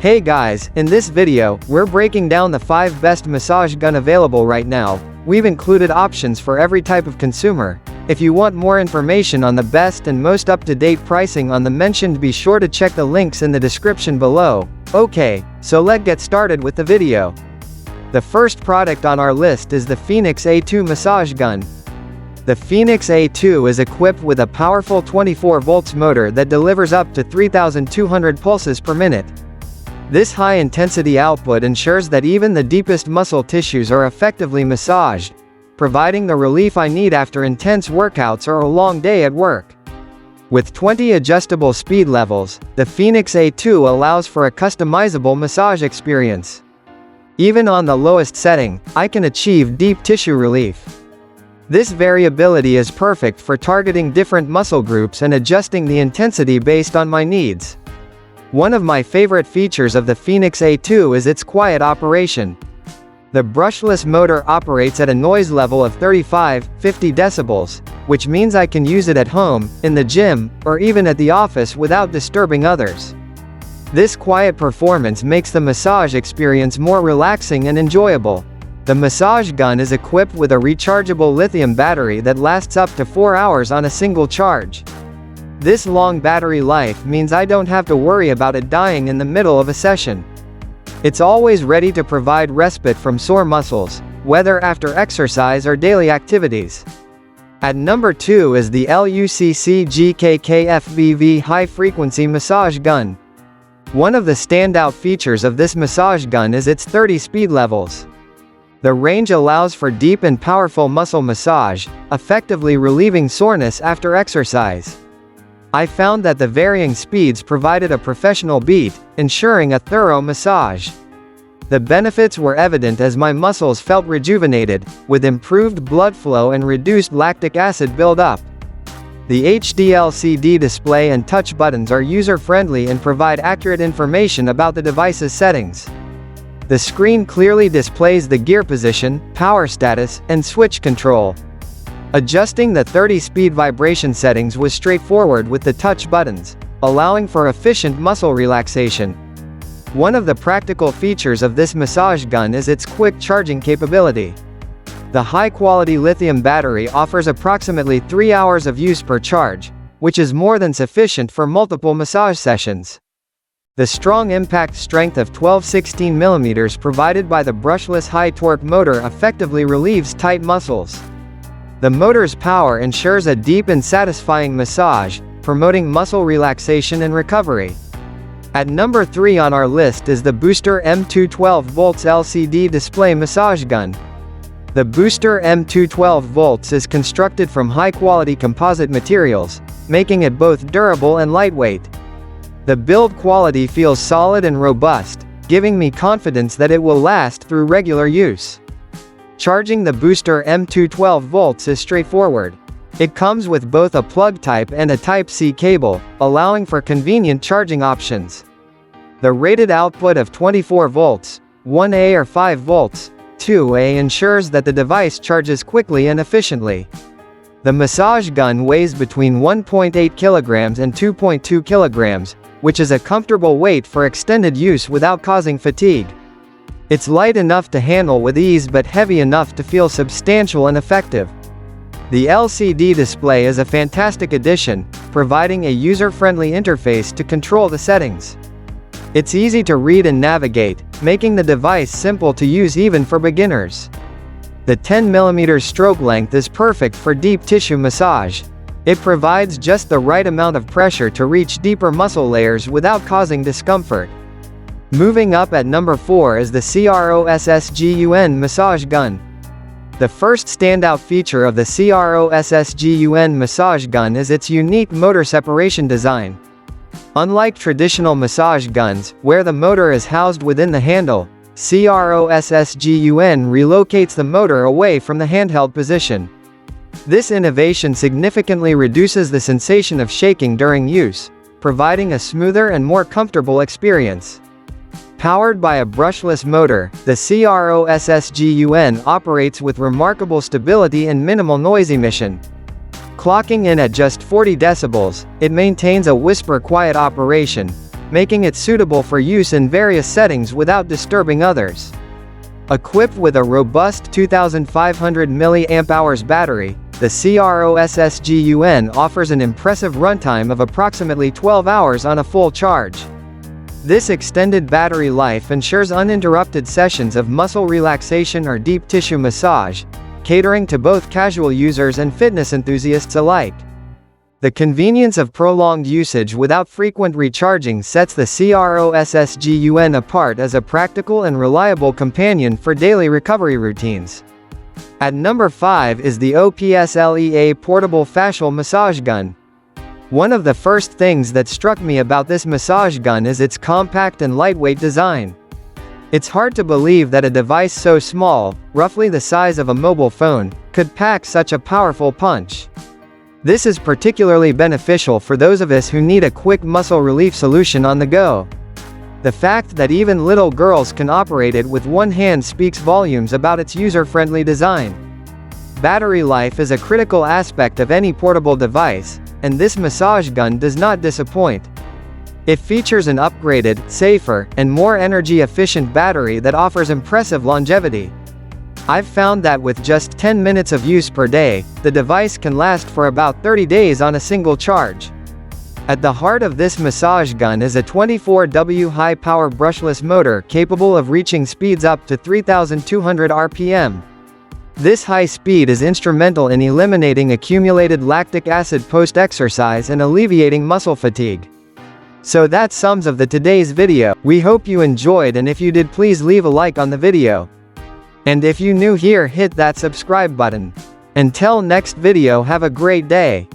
Hey guys, in this video, we're breaking down the 5 best massage gun available right now. We've included options for every type of consumer. If you want more information on the best and most up-to-date pricing on the mentioned, be sure to check the links in the description below. Okay, so let's get started with the video. The first product on our list is the Phoenix A2 massage gun. The Phoenix A2 is equipped with a powerful 24 volts motor that delivers up to 3,200 pulses per minute. This high-intensity output ensures that even the deepest muscle tissues are effectively massaged, providing the relief I need after intense workouts or a long day at work. With 20 adjustable speed levels, the Phoenix A2 allows for a customizable massage experience. Even on the lowest setting, I can achieve deep tissue relief. This variability is perfect for targeting different muscle groups and adjusting the intensity based on my needs. One of my favorite features of the Phoenix A2 is its quiet operation. The brushless motor operates at a noise level of 35-50 decibels, which means I can use it at home, in the gym, or even at the office without disturbing others. This quiet performance makes the massage experience more relaxing and enjoyable. The massage gun is equipped with a rechargeable lithium battery that lasts up to 4 hours on a single charge. This long battery life means I don't have to worry about it dying in the middle of a session. It's always ready to provide respite from sore muscles, whether after exercise or daily activities. At number 2 is the Luc GKK FVV High Frequency Massage Gun. One of the standout features of this massage gun is its 30 speed levels. The range allows for deep and powerful muscle massage, effectively relieving soreness after exercise. I found that the varying speeds provided a professional beat, ensuring a thorough massage. The benefits were evident as my muscles felt rejuvenated, with improved blood flow and reduced lactic acid buildup. The HD LCD display and touch buttons are user-friendly and provide accurate information about the device's settings. The screen clearly displays the gear position, power status, and switch control. Adjusting the 30-speed vibration settings was straightforward with the touch buttons, allowing for efficient muscle relaxation. One of the practical features of this massage gun is its quick charging capability. The high-quality lithium battery offers approximately 3 hours of use per charge, which is more than sufficient for multiple massage sessions. The strong impact strength of 12-16 mm provided by the brushless high-torque motor effectively relieves tight muscles. The motor's power ensures a deep and satisfying massage, promoting muscle relaxation and recovery. At number 3 on our list is the Booster M212 volts LCD display massage gun. The Booster M212 volts is constructed from high-quality composite materials, making it both durable and lightweight. The build quality feels solid and robust, giving me confidence that it will last through regular use. Charging the Booster M212 volts is straightforward. It comes with both a plug type and a Type-C cable, allowing for convenient charging options. The rated output of 24 volts, 1A or 5 volts, 2A ensures that the device charges quickly and efficiently. The massage gun weighs between 1.8 kilograms and 2.2 kilograms, which is a comfortable weight for extended use without causing fatigue. It's light enough to handle with ease but heavy enough to feel substantial and effective. The LCD display is a fantastic addition, providing a user-friendly interface to control the settings. It's easy to read and navigate, making the device simple to use even for beginners. The 10 mm stroke length is perfect for deep tissue massage. It provides just the right amount of pressure to reach deeper muscle layers without causing discomfort. Moving up at number 4 is the CROSSGUN Massage Gun. The first standout feature of the CROSSGUN Massage Gun is its unique motor separation design. Unlike traditional massage guns, where the motor is housed within the handle, CROSSGUN relocates the motor away from the handheld position. This innovation significantly reduces the sensation of shaking during use, providing a smoother and more comfortable experience. Powered by a brushless motor, the CROSSGUN operates with remarkable stability and minimal noise emission. Clocking in at just 40 decibels, it maintains a whisper-quiet operation, making it suitable for use in various settings without disturbing others. Equipped with a robust 2500 mAh battery, the CROSSGUN offers an impressive runtime of approximately 12 hours on a full charge. This extended battery life ensures uninterrupted sessions of muscle relaxation or deep tissue massage, catering to both casual users and fitness enthusiasts alike. The convenience of prolonged usage without frequent recharging sets the CROSSGUN apart as a practical and reliable companion for daily recovery routines. At number 5 is the OPSLEA Portable Fascial Massage Gun. One of the first things that struck me about this massage gun is its compact and lightweight design. It's hard to believe that a device so small, roughly the size of a mobile phone, could pack such a powerful punch. This is particularly beneficial for those of us who need a quick muscle relief solution on the go. The fact that even little girls can operate it with one hand speaks volumes about its user-friendly design. Battery life is a critical aspect of any portable device, and this massage gun does not disappoint. It features an upgraded, safer, and more energy-efficient battery that offers impressive longevity. I've found that with just 10 minutes of use per day, the device can last for about 30 days on a single charge. At the heart of this massage gun is a 24W high-power brushless motor capable of reaching speeds up to 3,200 RPM. This high speed is instrumental in eliminating accumulated lactic acid post-exercise and alleviating muscle fatigue. So that sums up today's video. We hope you enjoyed, and if you did, please leave a like on the video. And if you new here, hit that subscribe button. Until next video, have a great day.